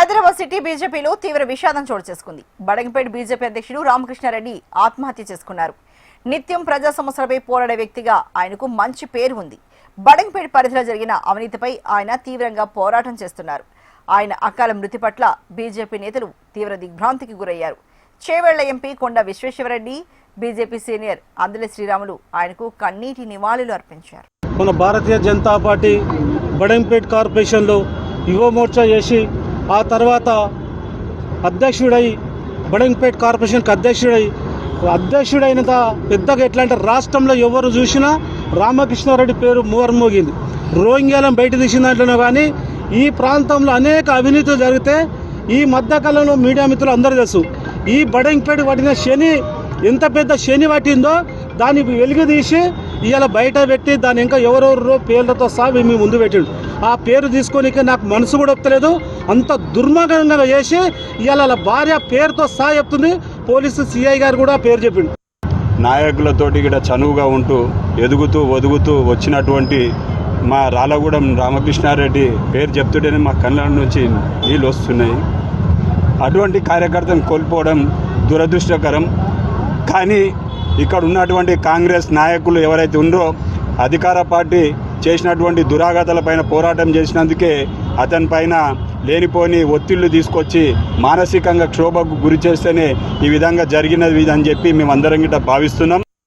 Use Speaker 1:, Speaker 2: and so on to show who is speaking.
Speaker 1: Hyderabad city బీజేపీలో తీవ్ర విషాదం చోటు చేసుకుంది. బడంగపేట బీజేపీ అధ్యక్షుడు రామకృష్ణారెడ్డి ఆత్మహత్య చేసుకున్నారు. నిత్యం ప్రజా సమస్యలపై పోరాడే వ్యక్తిగా ఆయనకు మంచి పేరు ఉంది. బడంగపేట పరిధిలో జరిగిన అవినీతిపై ఆయన తీవ్రంగా పోరాటం చేస్తున్నారు. ఆయన అకాల మృతి పట్ల బీజేపీ నేతలు తీవ్ర దిగ్భ్రాంతికి గురయ్యారు. చేవెళ్ల ఎంపీ కొండ విశ్వేశ్వరరెడ్డి, బీజేపీ సీనియర్ అందెల శ్రీరాములు ఆయనకు కన్నీటి నివాళులు అర్పించారు.
Speaker 2: మన భారతీయ జనతా పార్టీ బడంగపేట కార్పొరేషన్లో యువ మోర్చా చేసి ఆ తర్వాత అధ్యక్షుడై బడంగపేట కార్పొరేషన్కి అధ్యక్షుడైన పెద్దగా ఎట్లా అంటే రాష్ట్రంలో ఎవరు చూసినా రామకృష్ణారెడ్డి పేరు మోగింది. రోహింగ్యాలను బయట తీసిన దాంట్లోనే కానీ ఈ ప్రాంతంలో అనేక అవినీతులు జరిగితే ఈ మధ్యకాలంలో మీడియా మిత్రులు అందరూ తెలుసు. ఈ బడంగపేట పట్టిన శని ఎంత పెద్ద శని పట్టిందో దాన్ని వెలుగు తీసి ఇవాళ బయట పెట్టి దాన్ని ఇంకా ఎవరెవరో పేర్లతో సహా మీ ముందు పెట్టిండు. ఆ పేరు తీసుకొనికే నాకు మనసు కూడా ఒప్పలేదు. అంత దుర్మార్గంగా చేసి ఇవాళ భార్య పేరుతో సహా చెప్తుంది. పోలీసు సిఐ గారు కూడా పేరు చెప్పిండు.
Speaker 3: నాయకులతోటి కూడా చనువుగా ఉంటూ ఎదుగుతూ ఒదుగుతూ వచ్చినటువంటి మా రాళ్ళగూడెం రామకృష్ణారెడ్డి పేరు చెప్తుంటేనే మా కళ్ళ నుంచి నీళ్ళు వస్తున్నాయి. అటువంటి కార్యకర్తను కోల్పోవడం దురదృష్టకరం. కానీ ఇక్కడ ఉన్నటువంటి కాంగ్రెస్ నాయకులు ఎవరైతే ఉన్నారో అధికార పార్టీ చేసినటువంటి దురాగతాలపైన పోరాటం చేసినందుకే అతని పైన లేనిపోని ఒత్తిళ్లు తీసుకొచ్చి మానసికంగా క్షోభకు గురి చేస్తేనే ఈ విధంగా జరిగినది అని చెప్పి మేమందరం గిట్ట భావిస్తున్నాం.